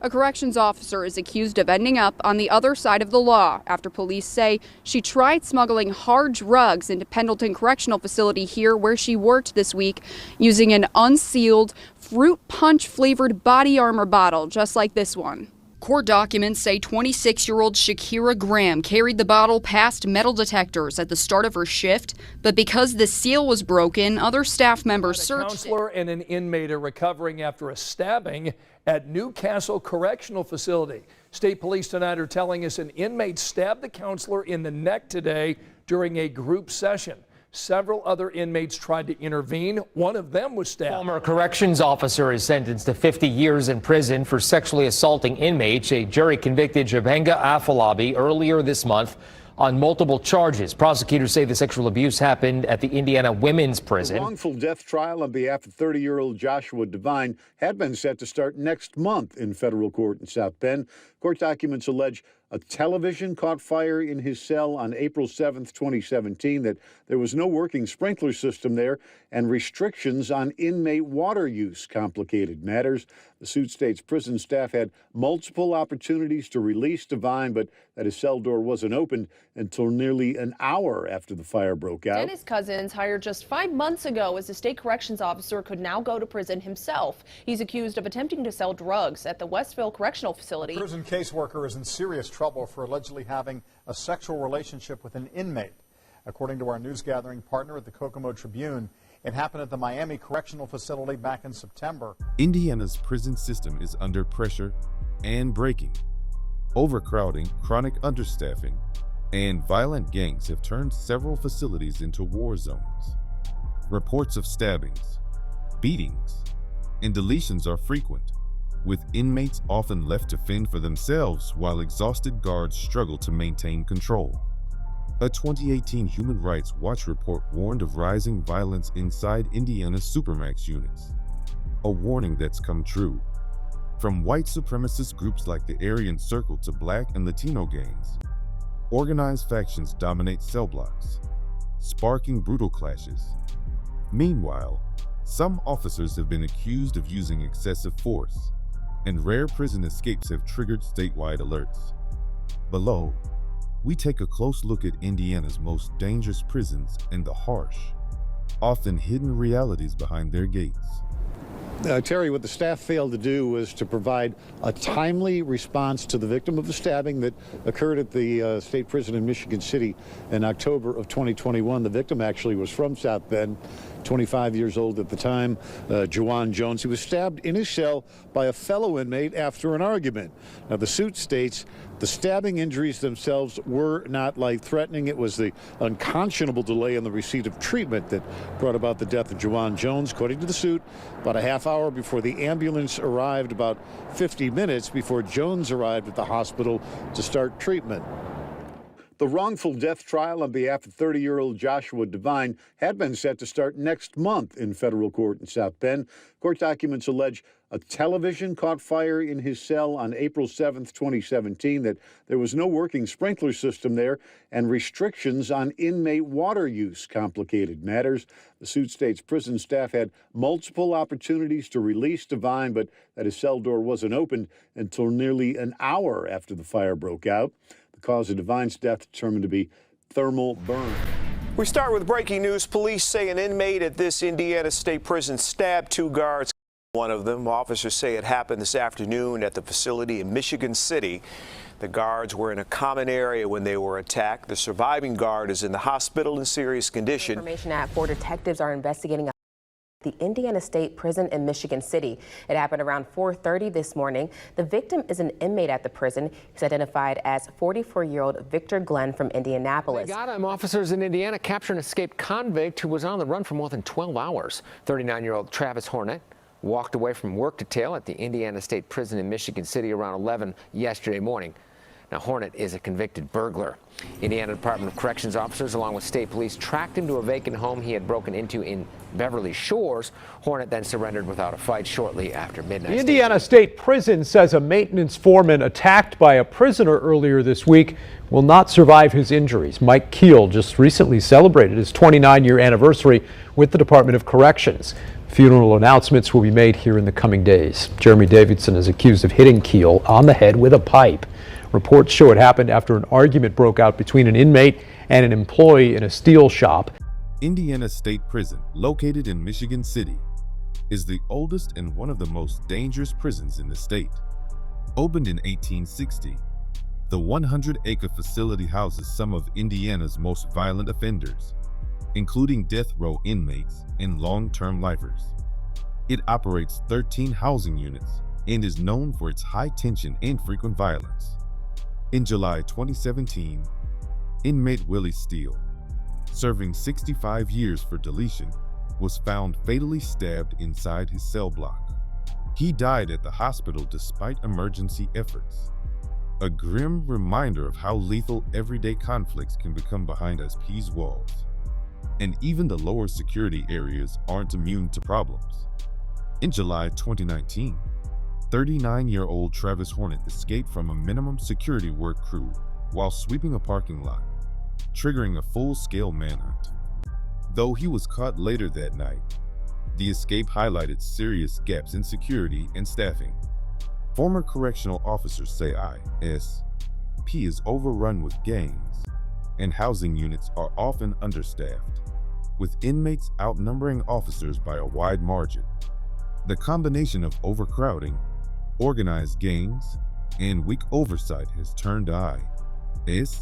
A corrections officer is accused of ending up on the other side of the law after police say she tried smuggling hard drugs into Pendleton Correctional Facility here where she worked this week using an unsealed fruit punch flavored body armor bottle just like this one. Court documents say 26-year-old Shakira Graham carried the bottle past metal detectors at the start of her shift, but because the seal was broken, other staff members searched. A counselor and an inmate are recovering after a stabbing at Newcastle Correctional Facility. State police tonight are telling us an inmate stabbed the counselor in the neck today during a group session. Several other inmates tried to intervene. One of them was stabbed. Former corrections officer is sentenced to 50 years in prison for sexually assaulting inmates. A jury convicted Jabanga Afolabi earlier this month on multiple charges. Prosecutors say the sexual abuse happened at the Indiana Women's Prison. The wrongful death trial on behalf of 30-year-old Joshua Devine had been set to start next month in federal court in South Bend. Court documents allege a television caught fire in his cell on April 7th, 2017, that there was no working sprinkler system there, and restrictions on inmate water use complicated matters. The suit states prison staff had multiple opportunities to release Devine, but that his cell door wasn't opened until nearly an hour after the fire broke out. Dennis Cousins, hired just 5 months ago as a state corrections officer, could now go to prison himself. He's accused of attempting to sell drugs at the Westville Correctional Facility. A prison caseworker is in serious trouble for allegedly having a sexual relationship with an inmate. According to our news gathering partner at the Kokomo Tribune, it happened at the Miami Correctional Facility back in September. Indiana's prison system is under pressure and breaking. Overcrowding, chronic understaffing, and violent gangs have turned several facilities into war zones. Reports of stabbings, beatings, and deletions are frequent, with inmates often left to fend for themselves while exhausted guards struggle to maintain control. A 2018 Human Rights Watch report warned of rising violence inside Indiana's supermax units, a warning that's come true. From white supremacist groups like the Aryan Circle to Black and Latino gangs, organized factions dominate cell blocks, sparking brutal clashes. Meanwhile, some officers have been accused of using excessive force, and rare prison escapes have triggered statewide alerts. Below, we take a close look at Indiana's most dangerous prisons and the harsh, often hidden realities behind their gates. Terry, what the staff failed to do was to provide a timely response to the victim of the stabbing that occurred at the state prison in Michigan City in October of 2021. The victim actually was from South Bend, 25 years old at the time, Juwan Jones. He was stabbed in his cell by a fellow inmate after an argument. Now, the suit states the stabbing injuries themselves were not life-threatening. It was the unconscionable delay in the receipt of treatment that brought about the death of Juwan Jones. According to the suit, about a half hour before the ambulance arrived, about 50 minutes before Jones arrived at the hospital to start treatment. The wrongful death trial on behalf of 30-year-old Joshua Devine had been set to start next month in federal court in South Bend. Court documents allege a television caught fire in his cell on April 7th, 2017, that there was no working sprinkler system there, and restrictions on inmate water use complicated matters. The suit states prison staff had multiple opportunities to release Devine, but that his cell door wasn't opened until nearly an hour after the fire broke out. The cause of Devine's death determined to be thermal burn. We start with breaking news. Police say an inmate at this Indiana State Prison stabbed 2 guards. One of them, officers say it happened this afternoon at the facility in Michigan City. The guards were in a common area when they were attacked. The surviving guard is in the hospital in serious condition. Information at 4 detectives are investigating the Indiana State Prison in Michigan City. It happened around 4:30 this morning. The victim is an inmate at the prison. He's identified as 44-year-old Victor Glenn from Indianapolis. They got him. Officers in Indiana captured an escaped convict who was on the run for more than 12 hours. 39-year-old Travis Hornet walked away from work detail at the Indiana State Prison in Michigan City around 11 yesterday morning. Now, Hornet is a convicted burglar. Indiana Department of Corrections officers, along with state police, tracked him to a vacant home he had broken into in Beverly Shores. Hornet then surrendered without a fight shortly after midnight. The Indiana State Prison says a maintenance foreman attacked by a prisoner earlier this week will not survive his injuries. Mike Keel just recently celebrated his 29-year anniversary with the Department of Corrections. Funeral announcements will be made here in the coming days. Jeremy Davidson is accused of hitting Keel on the head with a pipe. Reports show it happened after an argument broke out between an inmate and an employee in a steel shop. Indiana State Prison, located in Michigan City, is the oldest and one of the most dangerous prisons in the state. Opened in 1860, the 100-acre facility houses some of Indiana's most violent offenders, including death row inmates and long-term lifers. It operates 13 housing units and is known for its high tension and frequent violence. In July 2017, inmate Willie Steele, serving 65 years for deletion, was found fatally stabbed inside his cell block. He died at the hospital despite emergency efforts. A grim reminder of how lethal everyday conflicts can become behind SP's walls. And even the lower security areas aren't immune to problems. In July 2019, 39-year-old Travis Hornet escaped from a minimum security work crew while sweeping a parking lot, triggering a full-scale manhunt. Though he was caught later that night, the escape highlighted serious gaps in security and staffing. Former correctional officers say ISP is overrun with gangs, and housing units are often understaffed, with inmates outnumbering officers by a wide margin. The combination of overcrowding, organized gangs, and weak oversight has turned ISP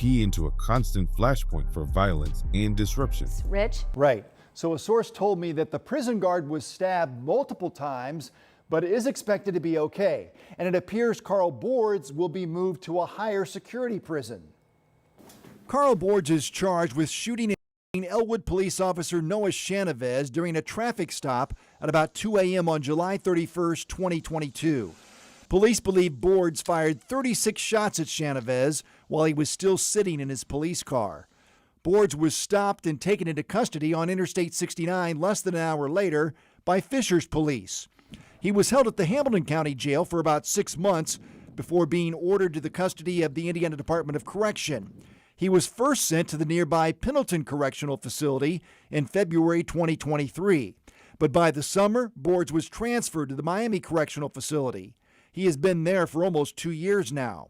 into a constant flashpoint for violence and disruption. Rich? Right. So a source told me that the prison guard was stabbed multiple times, but is expected to be okay. And it appears Carl Boards will be moved to a higher security prison. Carl Boards is charged with shooting Elwood police officer Noah Chavez during a traffic stop at about 2 a.m. on July 31st, 2022. Police believe Boards fired 36 shots at Chavez while he was still sitting in his police car. Boards was stopped and taken into custody on Interstate 69 less than an hour later by Fishers police. He was held at the Hamilton County Jail for about 6 months before being ordered to the custody of the Indiana Department of Correction. He was first sent to the nearby Pendleton Correctional Facility in February 2023. But by the summer, Boards was transferred to the Miami Correctional Facility. He has been there for almost 2 years now.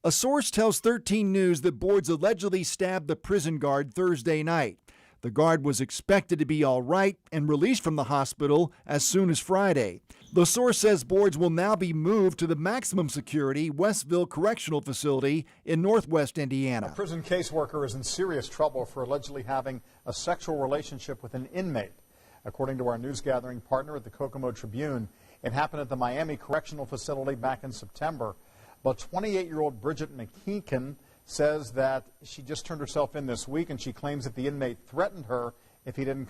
A source tells 13 News that Boards allegedly stabbed the prison guard Thursday night. The guard was expected to be all right and released from the hospital as soon as Friday. The source says Boards will now be moved to the maximum security Westville Correctional Facility in northwest Indiana. A prison caseworker is in serious trouble for allegedly having a sexual relationship with an inmate. According to our news gathering partner at the Kokomo Tribune, it happened at the Miami Correctional Facility back in September. But 28-year-old Bridget McKeekin says that she just turned herself in this week, and she claims that the inmate threatened her if she didn't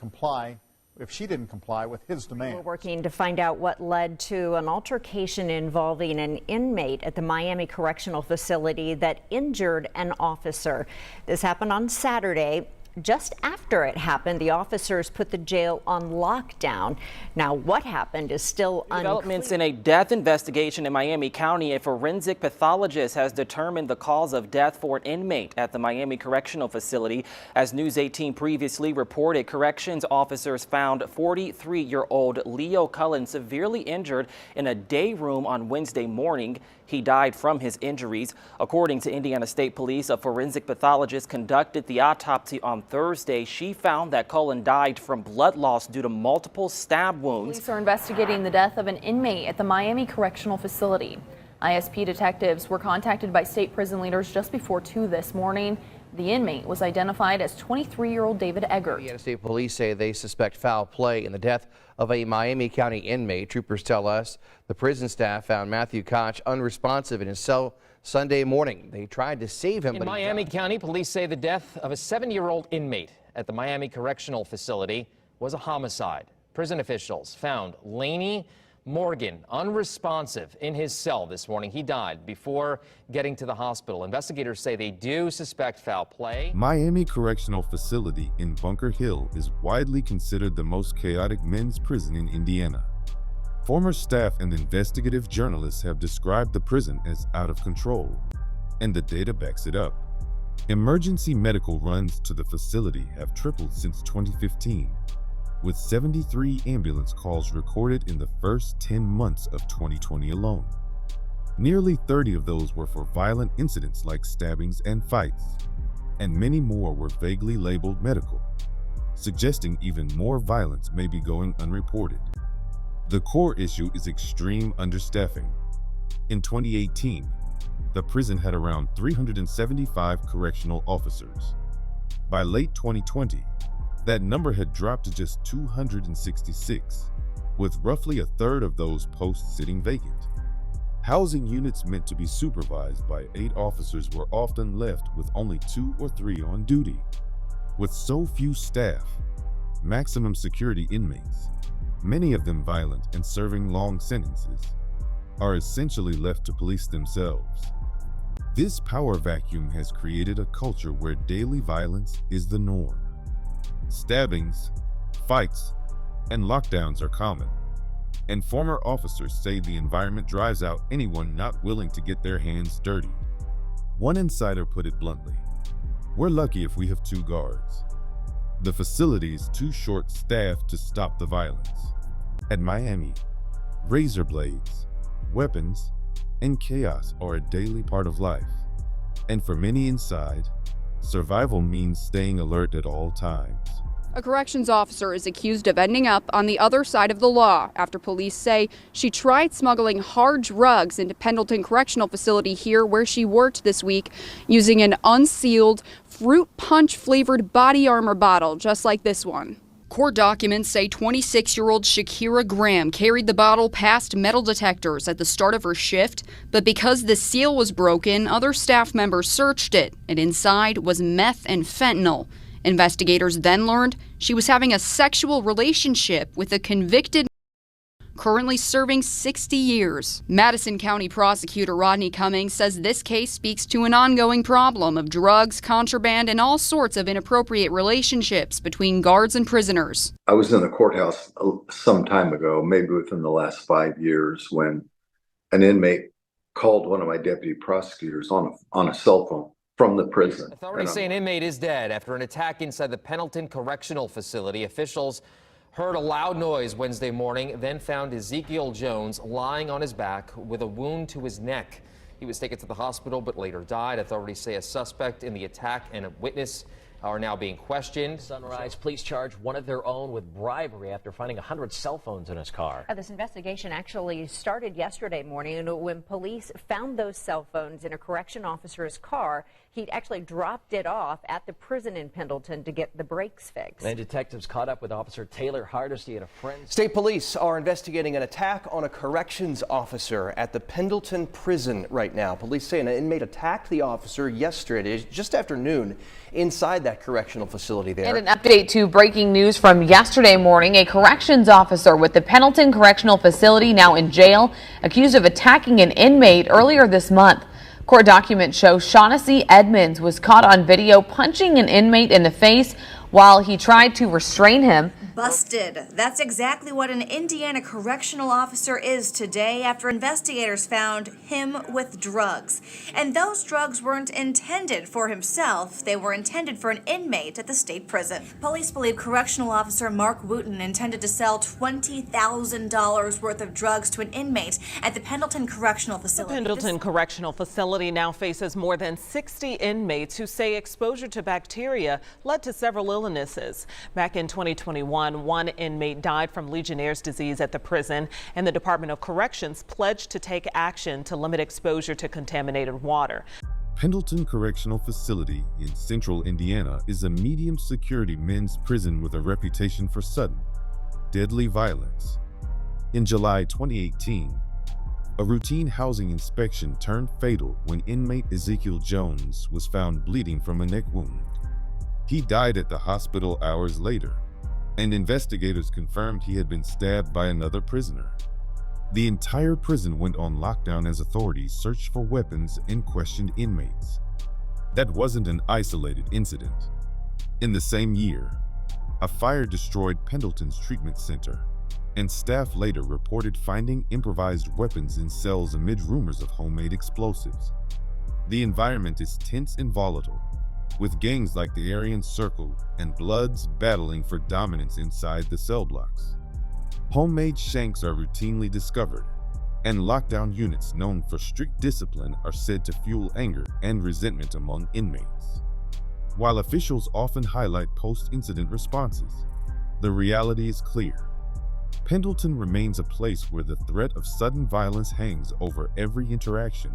comply with his demand. We're working to find out what led to an altercation involving an inmate at the Miami Correctional Facility that injured an officer. This happened on Saturday. Just after it happened, the officers put the jail on lockdown. Now, what happened is still unclear. Developments in a death investigation in Miami County. A forensic pathologist has determined the cause of death for an inmate at the Miami Correctional Facility. As News 18 previously reported, corrections officers found 43-year-old Leo Cullen severely injured in a day room on Wednesday morning. He died from his injuries. According to Indiana State Police, a forensic pathologist conducted the autopsy on Thursday. She found that Cullen died from blood loss due to multiple stab wounds. Police are investigating the death of an inmate at the Miami Correctional Facility. ISP detectives were contacted by state prison leaders just before 2 this morning. The inmate was identified as 23-year-old David Eggert. Indiana State Police say they suspect foul play in the death of a Miami County inmate. Troopers tell us the prison staff found Matthew Koch unresponsive in his cell Sunday morning. They tried to save him. In Miami County, police say the death of a 7-year-old inmate at the Miami Correctional Facility was a homicide. Prison officials found Laney Morgan, unresponsive in his cell this morning. He died before getting to the hospital. Investigators say they do suspect foul play. Miami Correctional Facility in Bunker Hill is widely considered the most chaotic men's prison in Indiana. Former staff and investigative journalists have described the prison as out of control, and the data backs it up. Emergency medical runs to the facility have tripled since 2015, with 73 ambulance calls recorded in the first 10 months of 2020 alone. Nearly 30 of those were for violent incidents like stabbings and fights, and many more were vaguely labeled medical, suggesting even more violence may be going unreported. The core issue is extreme understaffing. In 2018, the prison had around 375 correctional officers. By late 2020, that number had dropped to just 266, with roughly a third of those posts sitting vacant. Housing units meant to be supervised by 8 officers were often left with only 2 or 3 on duty. With so few staff, maximum security inmates, many of them violent and serving long sentences, are essentially left to police themselves. This power vacuum has created a culture where daily violence is the norm. Stabbings, fights, and lockdowns are common, and former officers say the environment drives out anyone not willing to get their hands dirty. One insider put it bluntly, "We're lucky if we have 2 guards. The facility is too short-staffed to stop the violence." At Miami, razor blades, weapons, and chaos are a daily part of life, and for many inside, survival means staying alert at all times. A corrections officer is accused of ending up on the other side of the law after police say she tried smuggling hard drugs into Pendleton Correctional Facility here where she worked this week using an unsealed fruit punch flavored body armor bottle just like this one. Court documents say 26-year-old Shakira Graham carried the bottle past metal detectors at the start of her shift, but because the seal was broken, other staff members searched it, and inside was meth and fentanyl. Investigators then learned she was having a sexual relationship with a convicted currently serving 60 years. Madison County Prosecutor Rodney Cummings says this case speaks to an ongoing problem of drugs, contraband, and all sorts of inappropriate relationships between guards and prisoners. I was in the courthouse some time ago, maybe within the last 5 years, when an inmate called one of my deputy prosecutors on a cell phone from the prison. Authorities say an inmate is dead after an attack inside the Pendleton Correctional Facility. Officials heard a loud noise Wednesday morning, then found Ezekiel Jones lying on his back with a wound to his neck. He was taken to the hospital but later died. Authorities say a suspect in the attack and a witness are now being questioned. Sunrise police charge one of their own with bribery after finding 100 cell phones in his car. This investigation actually started yesterday morning when police found those cell phones in a correction officer's car. He'd actually dropped it off at the prison in Pendleton to get the brakes fixed. And detectives caught up with Officer Taylor Hardesty at a friend's. State police are investigating an attack on a corrections officer at the Pendleton prison right now. Police say an inmate attacked the officer yesterday, just after noon, inside that correctional facility there. And an update to breaking news from yesterday morning. A corrections officer with the Pendleton Correctional Facility now in jail, accused of attacking an inmate earlier this month. Court documents show Shaughnessy Edmonds was caught on video punching an inmate in the face while he tried to restrain him. Busted. That's exactly what an Indiana correctional officer is today after investigators found him with drugs. And those drugs weren't intended for himself. They were intended for an inmate at the state prison. Police believe correctional officer Mark Wooten intended to sell $20,000 worth of drugs to an inmate at the Pendleton Correctional Facility. The Pendleton Correctional Facility now faces more than 60 inmates who say exposure to bacteria led to several illnesses. Back in 2021, one inmate died from Legionnaire's disease at the prison, and the Department of Corrections pledged to take action to limit exposure to contaminated water. Pendleton Correctional Facility in central Indiana is a medium security men's prison with a reputation for sudden, deadly violence. In July 2018, a routine housing inspection turned fatal when inmate Ezekiel Jones was found bleeding from a neck wound. He died at the hospital hours later, and investigators confirmed he had been stabbed by another prisoner. The entire prison went on lockdown as authorities searched for weapons and questioned inmates. That wasn't an isolated incident. In the same year, a fire destroyed Pendleton's treatment center, and staff later reported finding improvised weapons in cells amid rumors of homemade explosives. The environment is tense and volatile, with gangs like the Aryan Circle and Bloods battling for dominance inside the cell blocks. Homemade shanks are routinely discovered, and lockdown units known for strict discipline are said to fuel anger and resentment among inmates. While officials often highlight post-incident responses, the reality is clear. Pendleton remains a place where the threat of sudden violence hangs over every interaction,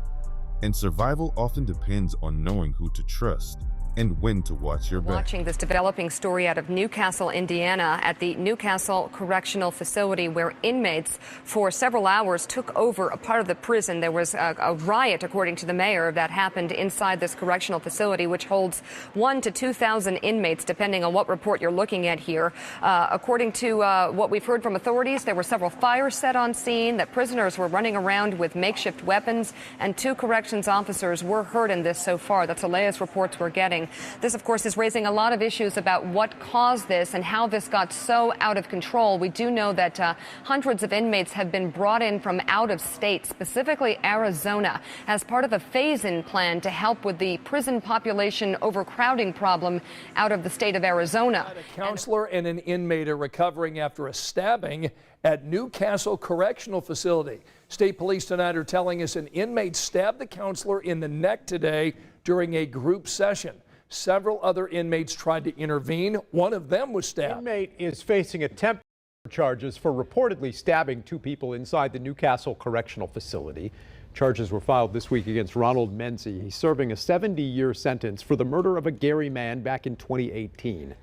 and survival often depends on knowing who to trust and when to watch your back. Watching this developing story out of Newcastle, Indiana, at the Newcastle Correctional Facility, where inmates for several hours took over a part of the prison. There was a riot, according to the mayor, that happened inside this correctional facility, which holds 1,000 to 2,000 inmates, depending on what report you're looking at here. According to what we've heard from authorities, there were several fires set on scene, that prisoners were running around with makeshift weapons, and 2 corrections officers were hurt in this so far. That's the latest reports we're getting. This, of course, is raising a lot of issues about what caused this and how this got so out of control. We do know that hundreds of inmates have been brought in from out of state, specifically Arizona, as part of a phase-in plan to help with the prison population overcrowding problem out of the state of Arizona. A counselor and an inmate are recovering after a stabbing at Newcastle Correctional Facility. State police tonight are telling us an inmate stabbed the counselor in the neck today during a group session. Several other inmates tried to intervene. One of them was stabbed. Inmate is facing attempt charges for reportedly stabbing 2 people inside the Newcastle Correctional Facility. Charges were filed this week against Ronald Menzie. He's serving a 70-year sentence for the murder of a Gary man back in 2018.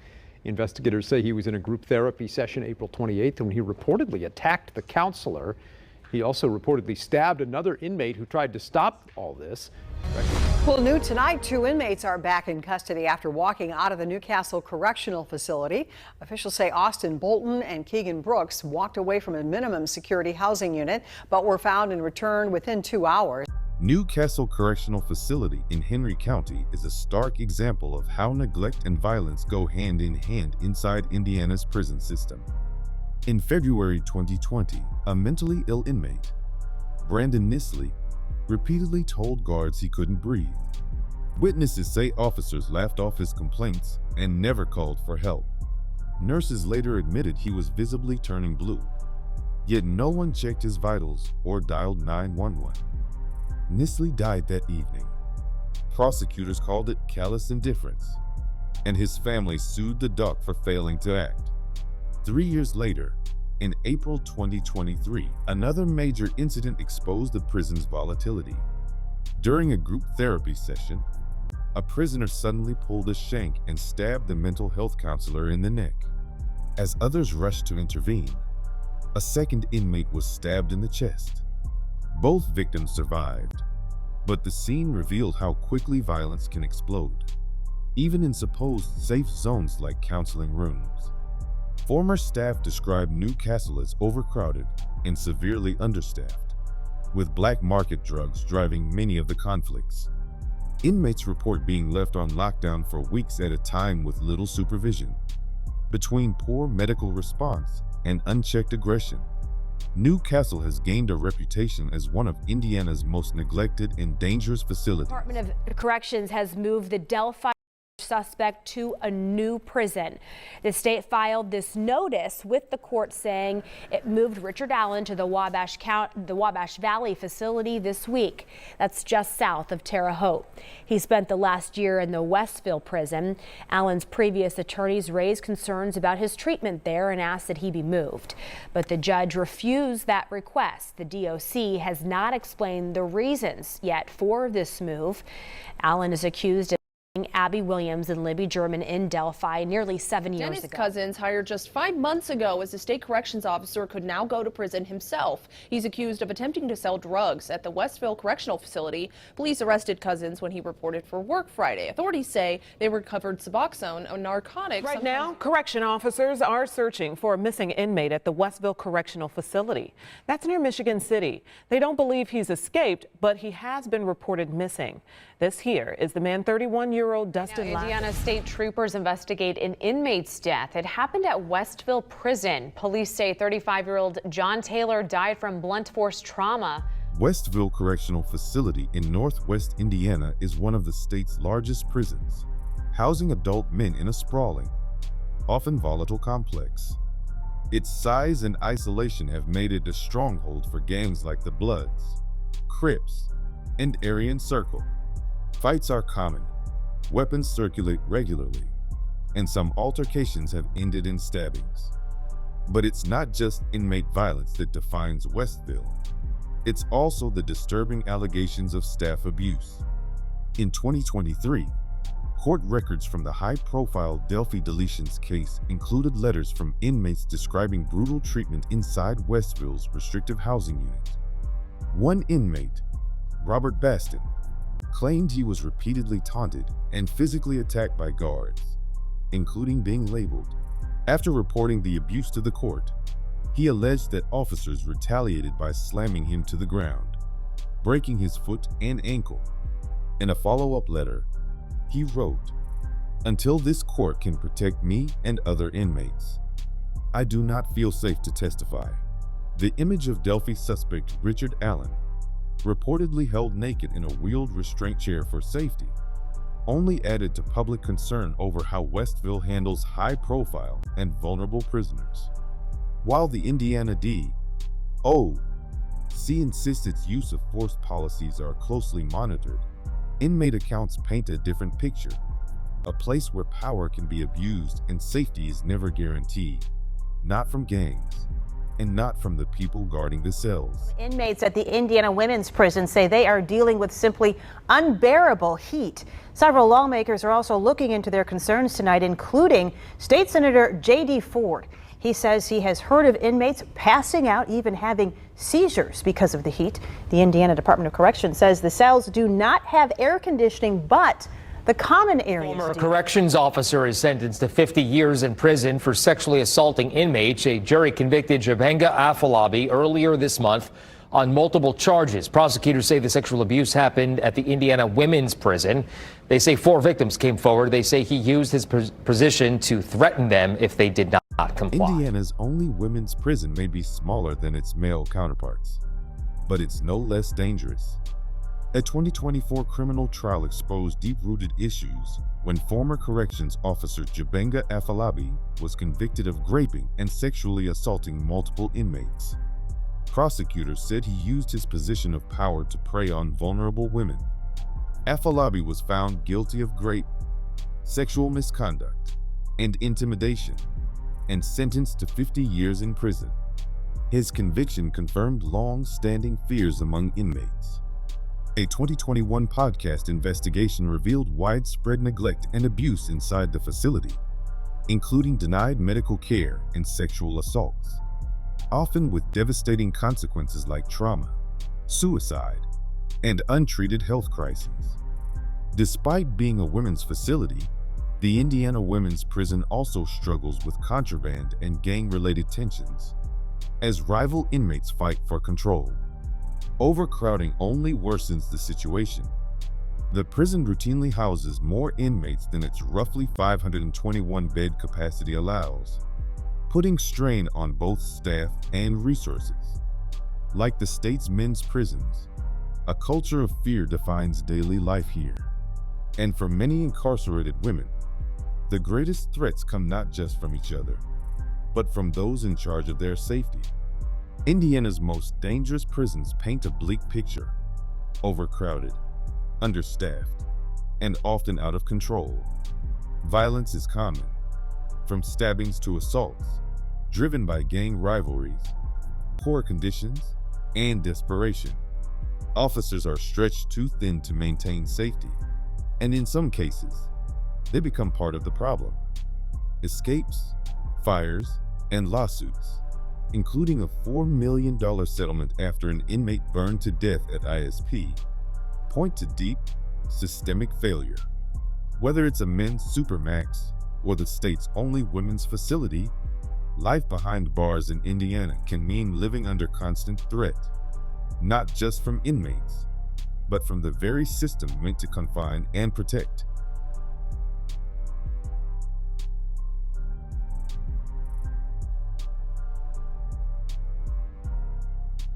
Investigators say he was in a group therapy session April 28th when he reportedly attacked the counselor. He also reportedly stabbed another inmate who tried to stop all this. Well, new tonight, 2 inmates are back in custody after walking out of the Newcastle Correctional Facility. Officials say Austin Bolton and Keegan Brooks walked away from a minimum security housing unit, but were found and returned within 2 hours. Newcastle Correctional Facility in Henry County is a stark example of how neglect and violence go hand in hand inside Indiana's prison system. In February 2020, a mentally ill inmate, Brandon Nisley, repeatedly told guards he couldn't breathe. Witnesses say officers laughed off his complaints and never called for help. Nurses later admitted he was visibly turning blue, yet no one checked his vitals or dialed 911. Nisley died that evening. Prosecutors called it callous indifference, and his family sued the doc for failing to act. 3 years later, in April 2023, another major incident exposed the prison's volatility. During a group therapy session, a prisoner suddenly pulled a shank and stabbed the mental health counselor in the neck. As others rushed to intervene, a second inmate was stabbed in the chest. Both victims survived, but the scene revealed how quickly violence can explode, even in supposed safe zones like counseling rooms. Former staff described Newcastle as overcrowded and severely understaffed, with black market drugs driving many of the conflicts. Inmates report being left on lockdown for weeks at a time with little supervision. Between poor medical response and unchecked aggression, Newcastle has gained a reputation as one of Indiana's most neglected and dangerous facilities. The Department of Corrections has moved the Delphi suspect to a new prison. The state filed this notice with the court saying it moved Richard Allen to the Wabash Valley facility this week. That's just south of Terre Haute. He spent the last year in the Westville prison. Allen's previous attorneys raised concerns about his treatment there and asked that he be moved. But the judge refused that request. The DOC has not explained the reasons yet for this move. Allen is accused of Abby Williams and Libby German in Delphi nearly 7 years Dennis ago. Cousins, hired just 5 months ago as a state corrections officer, could now go to prison himself. He's accused of attempting to sell drugs at the Westville Correctional Facility. Police arrested Cousins when he reported for work Friday. Authorities say they recovered Suboxone, a narcotic. Right now, correction officers are searching for a missing inmate at the Westville Correctional Facility. That's near Michigan City. They don't believe he's escaped, but he has been reported missing. This here is the man 31-year-old Dustin Lasser. Indiana state troopers investigate an inmate's death. It happened at Westville Prison. Police say 35-year-old John Taylor died from blunt force trauma. Westville Correctional Facility in northwest Indiana is one of the state's largest prisons, housing adult men in a sprawling, often volatile complex. Its size and isolation have made it a stronghold for gangs like the Bloods, Crips, and Aryan Circle. Fights are common, weapons circulate regularly, and some altercations have ended in stabbings. But it's not just inmate violence that defines Westville. It's also the disturbing allegations of staff abuse. In 2023, court records from the high-profile Delphi deletions case included letters from inmates describing brutal treatment inside Westville's restrictive housing unit. One inmate, Robert Baston, claimed he was repeatedly taunted and physically attacked by guards, including being labeled. After reporting the abuse to the court, he alleged that officers retaliated by slamming him to the ground, breaking his foot and ankle. In a follow-up letter, he wrote, "Until this court can protect me and other inmates, I do not feel safe to testify." The image of Delphi suspect Richard Allen, reportedly held naked in a wheeled restraint chair for safety, only added to public concern over how Westville handles high-profile and vulnerable prisoners. While the Indiana DOC insists its use of force policies are closely monitored, inmate accounts paint a different picture, a place where power can be abused and safety is never guaranteed, not from gangs, and not from the people guarding the cells. Inmates at the Indiana Women's Prison say they are dealing with simply unbearable heat. Several lawmakers are also looking into their concerns tonight, including State Senator J.D. Ford. He says he has heard of inmates passing out, even having seizures because of the heat. The Indiana Department of Corrections says the cells do not have air conditioning, but the common areas. Former corrections officer is sentenced to 50 years in prison for sexually assaulting inmates. A jury convicted Jabenga Afolabi earlier this month on multiple charges. Prosecutors say the sexual abuse happened at the Indiana Women's Prison. They say 4 victims came forward. They say he used his position to threaten them if they did not comply. Indiana's only women's prison may be smaller than its male counterparts, but it's no less dangerous. A 2024 criminal trial exposed deep-rooted issues when former corrections officer Jabenga Afolabi was convicted of raping and sexually assaulting multiple inmates. Prosecutors said he used his position of power to prey on vulnerable women. Afolabi was found guilty of rape, sexual misconduct, and intimidation, and sentenced to 50 years in prison. His conviction confirmed long-standing fears among inmates. A 2021 podcast investigation revealed widespread neglect and abuse inside the facility, including denied medical care and sexual assaults, often with devastating consequences like trauma, suicide, and untreated health crises. Despite being a women's facility, the Indiana Women's Prison also struggles with contraband and gang-related tensions, as rival inmates fight for control. Overcrowding only worsens the situation. The prison routinely houses more inmates than its roughly 521 bed capacity allows, putting strain on both staff and resources. Like the state's men's prisons, a culture of fear defines daily life here. And for many incarcerated women, the greatest threats come not just from each other, but from those in charge of their safety. Indiana's most dangerous prisons paint a bleak picture: overcrowded, understaffed, and often out of control. Violence is common, from stabbings to assaults, driven by gang rivalries, poor conditions, and desperation. Officers are stretched too thin to maintain safety, and in some cases, they become part of the problem. Escapes, fires, and lawsuits, including a $4 million settlement after an inmate burned to death at ISP, point to deep, systemic failure. Whether it's a men's supermax or the state's only women's facility, life behind bars in Indiana can mean living under constant threat, not just from inmates, but from the very system meant to confine and protect.